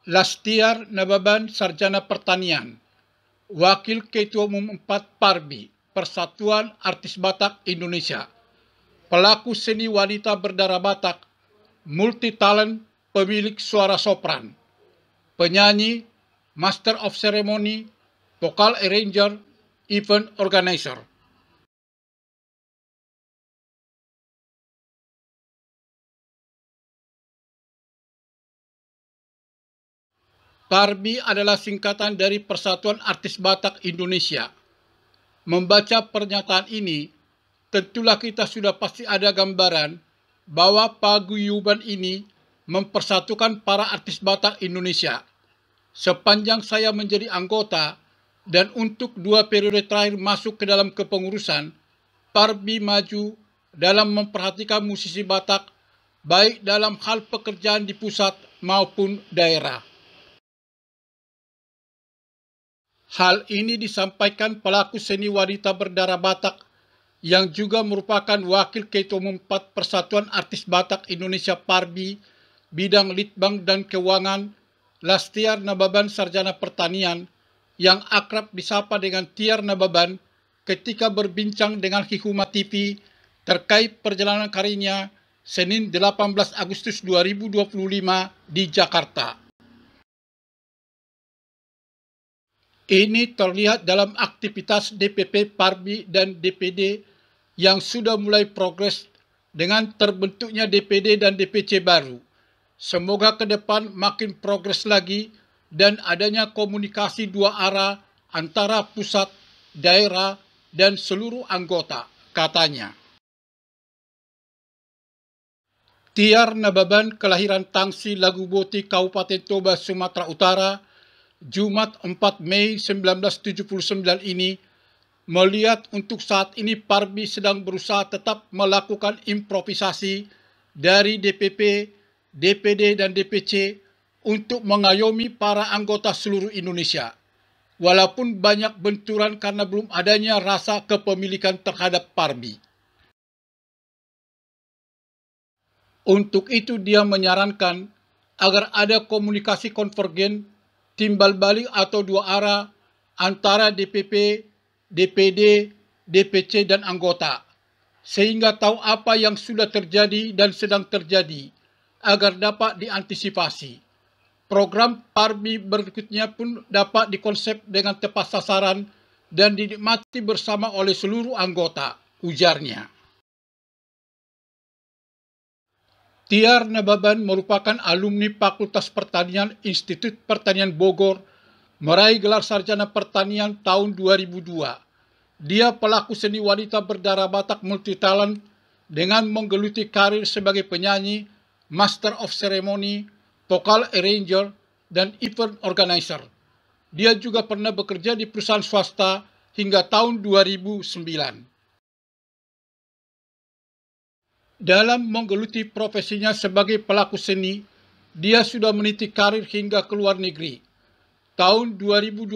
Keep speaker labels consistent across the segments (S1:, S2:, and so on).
S1: Lastiar Nababan, Sarjana Pertanian, Wakil Ketua Umum 4 Parbi, Persatuan Artis Batak Indonesia, pelaku seni wanita berdarah Batak, multi talent, pemilik suara sopran, penyanyi, master of ceremony, vocal arranger, event organizer. Parbi adalah singkatan dari Persatuan Artis Batak Indonesia. Membaca pernyataan ini, tentulah kita sudah pasti ada gambaran bahwa paguyuban ini mempersatukan para artis Batak Indonesia. Sepanjang saya menjadi anggota dan untuk 2 periode terakhir masuk ke dalam kepengurusan, Parbi maju dalam memperhatikan musisi Batak baik dalam hal pekerjaan di pusat maupun daerah. Hal ini disampaikan pelaku seni wanita berdarah Batak yang juga merupakan Wakil Ketua Umum 4 Persatuan Artis Batak Indonesia Parbi, bidang litbang dan keuangan, Lastiar Nababan, Sarjana Pertanian, yang akrab disapa dengan Tiar Nababan, ketika berbincang dengan Hikuma TV terkait perjalanan karirnya Senin 18 Agustus 2025 di Jakarta. Ini terlihat dalam aktivitas DPP Parbi dan DPD yang sudah mulai progres dengan terbentuknya DPD dan DPC baru. Semoga ke depan makin progres lagi dan adanya komunikasi 2 arah antara pusat, daerah, dan seluruh anggota, katanya. Tiar Nababan, kelahiran Tangsi, Laguboti, Kabupaten Toba, Sumatera Utara, Jumat 4 Mei 1979 ini, melihat untuk saat ini Parbi sedang berusaha tetap melakukan improvisasi dari DPP, DPD, dan DPC untuk mengayomi para anggota seluruh Indonesia. Walaupun banyak benturan karena belum adanya rasa kepemilikan terhadap Parbi. Untuk itu dia menyarankan agar ada komunikasi konvergen, timbal balik atau 2 arah antara DPP, DPD, DPC, dan anggota, sehingga tahu apa yang sudah terjadi dan sedang terjadi, agar dapat diantisipasi. Program Parbi berikutnya pun dapat dikonsep dengan tepat sasaran dan dinikmati bersama oleh seluruh anggota, ujarnya. Tiar Nababan merupakan alumni Fakultas Pertanian Institut Pertanian Bogor, meraih gelar sarjana pertanian tahun 2002. Dia pelaku seni wanita berdarah Batak multitalent dengan menggeluti karir sebagai penyanyi, master of ceremony, vocal arranger, dan event organizer. Dia juga pernah bekerja di perusahaan swasta hingga tahun 2009. Dalam menggeluti profesinya sebagai pelaku seni, dia sudah meniti karir hingga ke luar negeri. Tahun 2012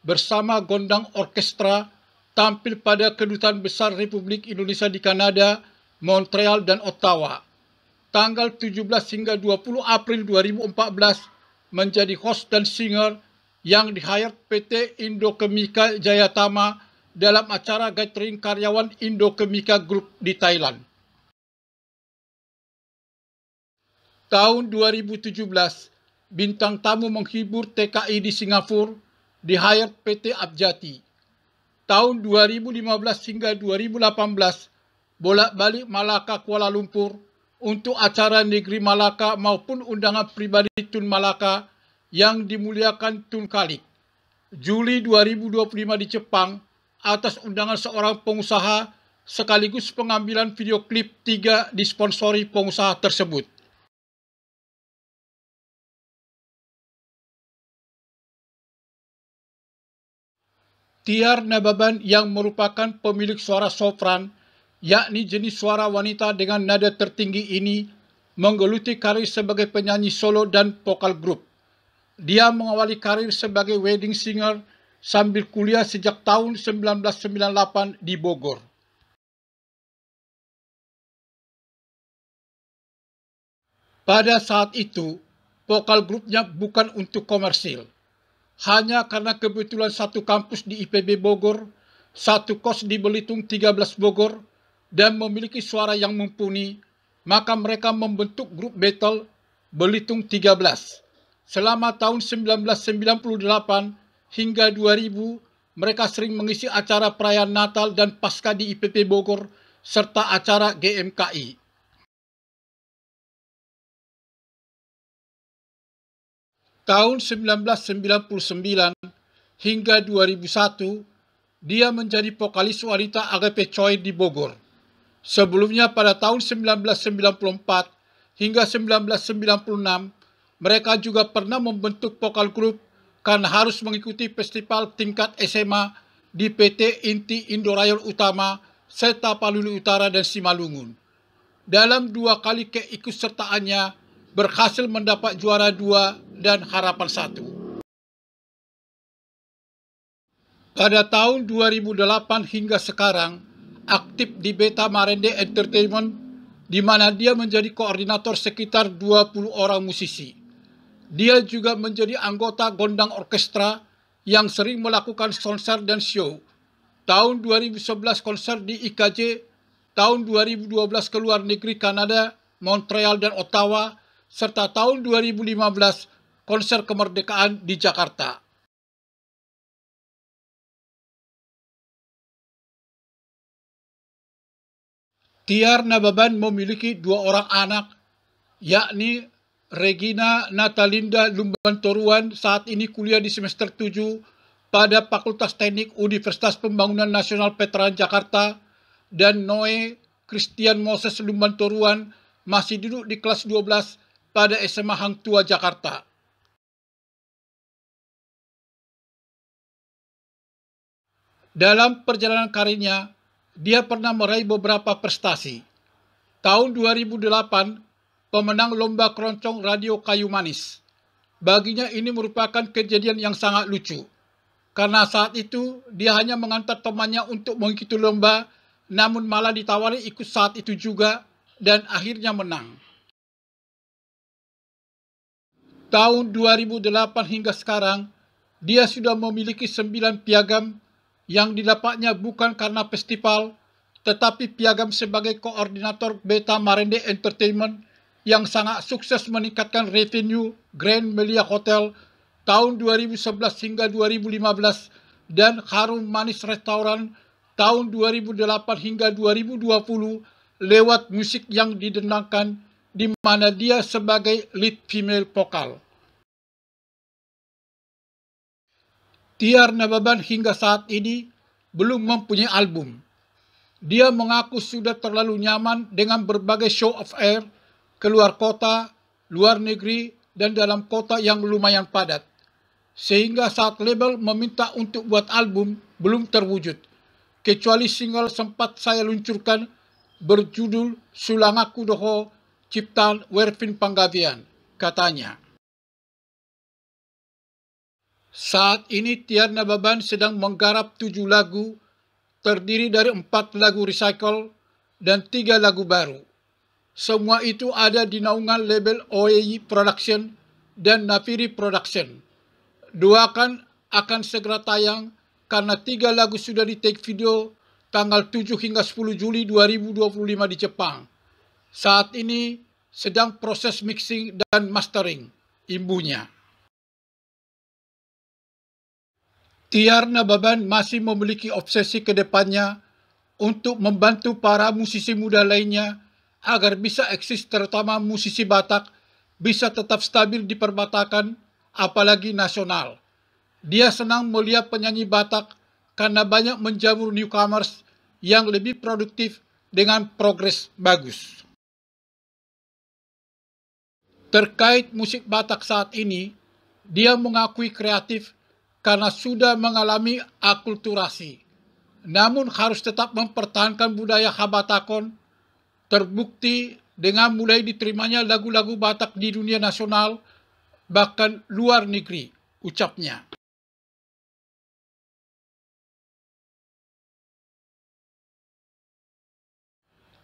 S1: bersama Gondang Orkestra tampil pada Kedutaan Besar Republik Indonesia di Kanada, Montreal, dan Ottawa. Tanggal 17 hingga 20 April 2014 menjadi host dan singer yang di-hire PT Indokemika Jayatama dalam acara gathering karyawan Indokemika Group di Thailand. Tahun 2017, bintang tamu menghibur TKI di Singapura, di-hire PT Abjati. Tahun 2015 hingga 2018, bolak-balik Malaka Kuala Lumpur untuk acara Negeri Malaka maupun undangan pribadi Tun Malaka yang dimuliakan Tun Kalik. Juli 2025 di Jepang, atas undangan seorang pengusaha sekaligus pengambilan video klip 3 disponsori pengusaha tersebut. Tiar Nababan yang merupakan pemilik suara sopran, yakni jenis suara wanita dengan nada tertinggi ini, menggeluti karir sebagai penyanyi solo dan vokal grup. Dia mengawali karir sebagai wedding singer sambil kuliah sejak tahun 1998 di Bogor. Pada saat itu, vokal grupnya bukan untuk komersil. Hanya karena kebetulan satu kampus di IPB Bogor, satu kos di Belitung 13 Bogor, dan memiliki suara yang mumpuni, maka mereka membentuk grup battle Belitung 13. Selama tahun 1998 hingga 2000, mereka sering mengisi acara perayaan Natal dan Paskah di IPB Bogor, serta acara GMKI. Tahun 1999 hingga 2001, dia menjadi vokalis wanita AGP Choi di Bogor. Sebelumnya pada tahun 1994 hingga 1996, mereka juga pernah membentuk vokal grup karena harus mengikuti festival tingkat SMA di PT Inti Indorayol Utama, serta Palulu Utara dan Simalungun. Dalam 2 kali keikutsertaannya, berhasil mendapat juara 2 dan harapan 1. Pada tahun 2008 hingga sekarang, aktif di Beta Marende Entertainment, di mana dia menjadi koordinator sekitar 20 orang musisi. Dia juga menjadi anggota Gondang Orkestra yang sering melakukan konser dan show. Tahun 2011 konser di IKJ, tahun 2012 ke luar negeri Kanada, Montreal dan Ottawa, serta tahun 2015 konser kemerdekaan di Jakarta. Tiar Nababan memiliki 2 orang anak, yakni Regina Natalinda Lumbantoruan, saat ini kuliah di semester 7 pada Fakultas Teknik Universitas Pembangunan Nasional Veteran Jakarta, dan Noe Christian Moses Lumbantoruan masih duduk di kelas 12 pada SMA Hang Tua Jakarta. Dalam perjalanan karirnya, dia pernah meraih beberapa prestasi. Tahun 2008, pemenang lomba keroncong radio Kayu Manis. Baginya ini merupakan kejadian yang sangat lucu, karena saat itu dia hanya mengantar temannya untuk mengikuti lomba, namun malah ditawari ikut saat itu juga, dan akhirnya menang. Tahun 2008 hingga sekarang, dia sudah memiliki 9 piagam yang didapatnya bukan karena festival, tetapi piagam sebagai koordinator Beta Marende Entertainment yang sangat sukses meningkatkan revenue Grand Melia Hotel tahun 2011 hingga 2015 dan Harum Manis Restaurant tahun 2008 hingga 2020 lewat musik yang didendangkan, di mana dia sebagai lead female vokal. Tiar Nababan hingga saat ini belum mempunyai album. Dia mengaku sudah terlalu nyaman dengan berbagai show of air, keluar kota, luar negeri, dan dalam kota yang lumayan padat. Sehingga saat label meminta untuk buat album, belum terwujud. Kecuali single sempat saya luncurkan berjudul Sulangaku Doho ciptaan Wervin Panggavian, katanya. Saat ini Tiar Nababan sedang menggarap 7 lagu, terdiri dari 4 lagu recycle dan 3 lagu baru. Semua itu ada di naungan label OEI Production dan Nafiri Production. Akan segera tayang karena 3 lagu sudah di take video tanggal 7 hingga 10 Juli 2025 di Jepang. Saat ini sedang proses mixing dan mastering, imbunya. Tiar Nababan masih memiliki obsesi ke depannya untuk membantu para musisi muda lainnya agar bisa eksis, terutama musisi Batak, bisa tetap stabil di perbatakan, apalagi nasional. Dia senang melihat penyanyi Batak karena banyak menjamur newcomers yang lebih produktif dengan progres bagus. Terkait musik Batak saat ini, dia mengakui kreatif karena sudah mengalami akulturasi, namun harus tetap mempertahankan budaya Habatakon, terbukti dengan mulai diterimanya lagu-lagu Batak di dunia nasional, bahkan luar negeri, ucapnya.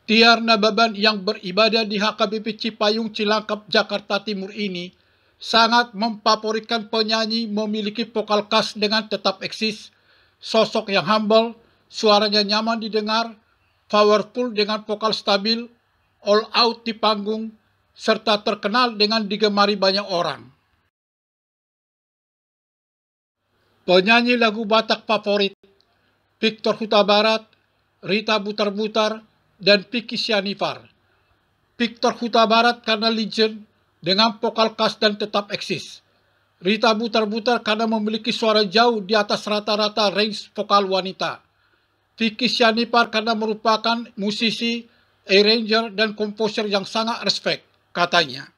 S1: Tiar Nababan yang beribadah di HKBP Cipayung Cilangkap, Jakarta Timur ini sangat memfavoritkan penyanyi memiliki vokal khas dengan tetap eksis, sosok yang humble, suaranya nyaman didengar, powerful dengan vokal stabil, all out di panggung, serta terkenal dengan digemari banyak orang. Penyanyi lagu Batak favorit, Victor Huta Barat, Rita Butar-Butar, dan Vicky Sianifar. Victor Huta Barat karena legend dengan vokal khas dan tetap eksis. Rita Butar-Butar karena memiliki suara jauh di atas rata-rata range vokal wanita. Vicky Sianifar karena merupakan musisi, arranger, dan komposer yang sangat respect, katanya.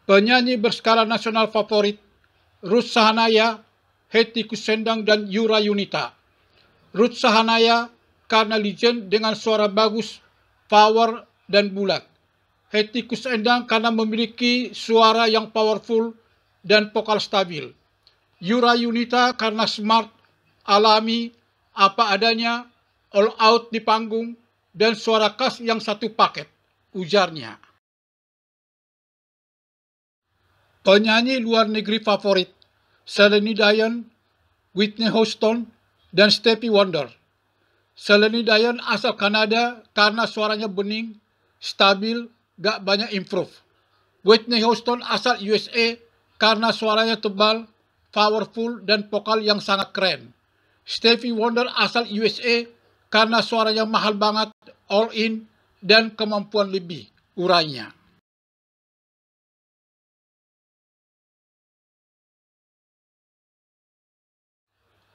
S1: Penyanyi berskala nasional favorit, Ruth Sahanaya, Hetty Koes Endang, dan Yura Yunita. Ruth Sahanaya karena legend dengan suara bagus, power, dan bulat. Hetty Koes Endang karena memiliki suara yang powerful dan vokal stabil. Yura Yunita karena smart, alami, apa adanya, all out di panggung, dan suara khas yang satu paket, ujarnya. Penyanyi luar negeri favorit, Celine Dion, Whitney Houston, dan Stevie Wonder. Celine Dion asal Kanada karena suaranya bening, stabil, gak banyak improve. Whitney Houston asal USA karena suaranya tebal, powerful, dan vokal yang sangat keren. Stevie Wonder asal USA karena suaranya mahal banget, all in, dan kemampuan lebih, urainya.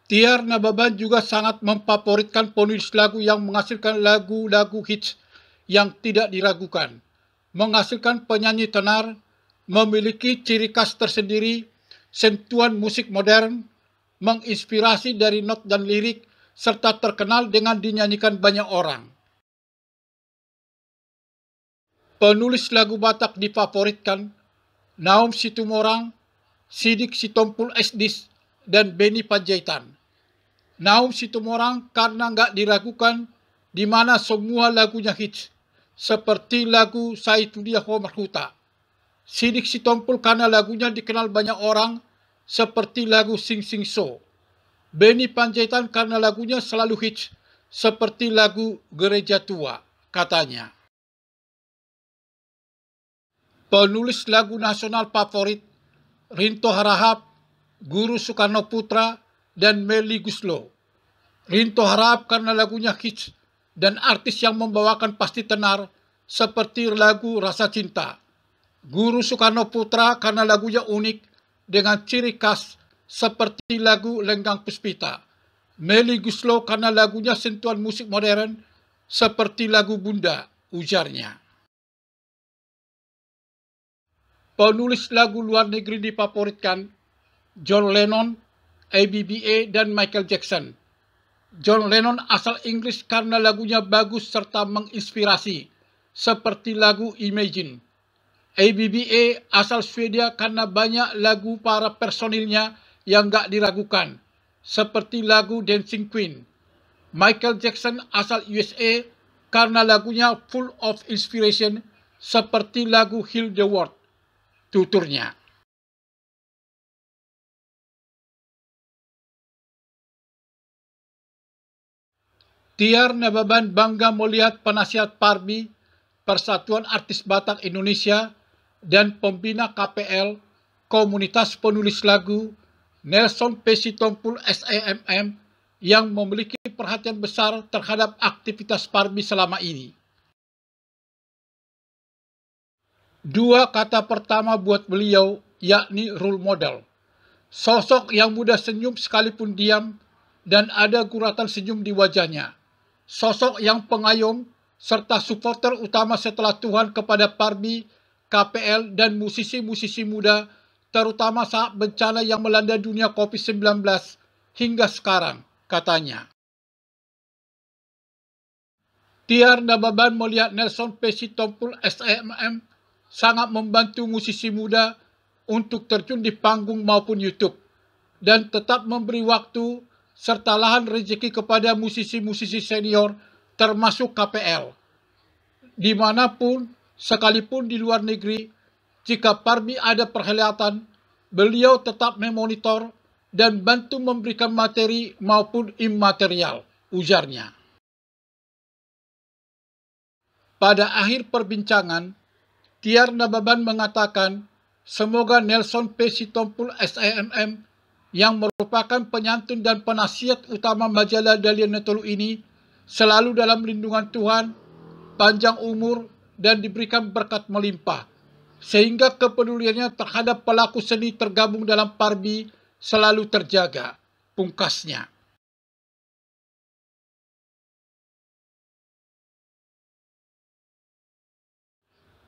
S1: T.R. Nababan juga sangat memfavoritkan penulis lagu yang menghasilkan lagu-lagu hits yang tidak diragukan, menghasilkan penyanyi tenar, memiliki ciri khas tersendiri, sentuhan musik modern, menginspirasi dari not dan lirik, serta terkenal dengan dinyanyikan banyak orang. Penulis lagu Batak difavoritkan Naum Situmorang, Sidik Sitompul Esdis, dan Beni Panjaitan. Naum Situmorang karena nggak diragukan di mana semua lagunya hits, seperti lagu Saitudia Homar Huta. Sidik Sitompul karena lagunya dikenal banyak orang, seperti lagu Sing Sing So. Beni Panjaitan karena lagunya selalu hits, seperti lagu Gereja Tua, katanya. Penulis lagu nasional favorit, Rinto Harahap, Guru Soekarno Putra, dan Melly Goeslaw. Rinto Harahap karena lagunya hits dan artis yang membawakan pasti tenar, seperti lagu Rasa Cinta. Guru Soekarno Putra karena lagunya unik dengan ciri khas, seperti lagu Lenggang Puspita. Melly Goeslaw karena lagunya sentuhan musik modern, seperti lagu Bunda, ujarnya. Penulis lagu luar negeri difavoritkan John Lennon, ABBA, dan Michael Jackson. John Lennon asal Inggris karena lagunya bagus serta menginspirasi, seperti lagu Imagine. ABBA asal Swedia karena banyak lagu para personilnya yang gak diragukan, seperti lagu Dancing Queen. Michael Jackson asal USA karena lagunya full of inspiration, seperti lagu Heal the World, tuturnya. T.R. Nababan bangga melihat penasihat Parbi, Persatuan Artis Batak Indonesia, dan pembina KPL, Komunitas Penulis Lagu, Nelson P. Sitompul SEMM, yang memiliki perhatian besar terhadap aktivitas Parbi selama ini. Dua kata pertama buat beliau, yakni role model. Sosok yang mudah senyum sekalipun diam, dan ada guratan senyum di wajahnya. Sosok yang pengayom, serta supporter utama setelah Tuhan kepada Parbi, KPL, dan musisi-musisi muda, terutama saat bencana yang melanda dunia COVID-19 hingga sekarang, katanya. T.R. Nababan melihat Nelson P. Sitompul SEMM sangat membantu musisi muda untuk terjun di panggung maupun YouTube, dan tetap memberi waktu serta lahan rezeki kepada musisi-musisi senior termasuk KPL. Dimanapun, sekalipun di luar negeri, Jika Parbi ada perhelatan, beliau tetap memonitor dan bantu memberikan materi maupun imaterial, ujarnya. Pada akhir perbincangan, Tiar Nababan mengatakan, semoga Nelson P. Sitompul SIMM yang merupakan penyantun dan penasihat utama majalah Dalian Netolu ini selalu dalam lindungan Tuhan, panjang umur, dan diberikan berkat melimpah, sehingga kepeduliannya terhadap pelaku seni tergabung dalam Parbi selalu terjaga, pungkasnya.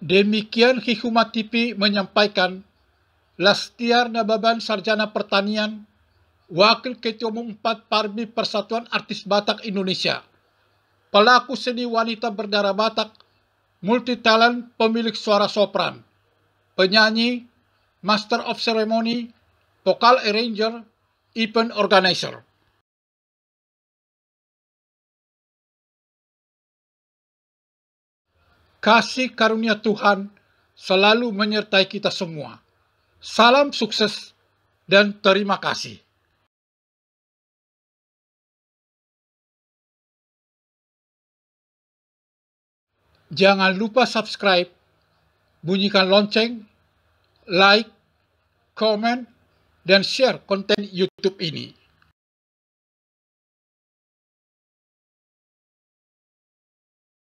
S1: Demikian Hikmat TV menyampaikan, Lastiar Nababan Sarjana Pertanian, Wakil Ketua Umum 4 Parbi Persatuan Artis Batak Indonesia, pelaku seni wanita berdarah Batak, multitalent, pemilik suara sopran, penyanyi, master of ceremony, vocal arranger, event organizer. Kasih karunia Tuhan selalu menyertai kita semua. Salam sukses dan terima kasih. Jangan lupa subscribe, bunyikan lonceng, like, komen, dan share konten YouTube ini.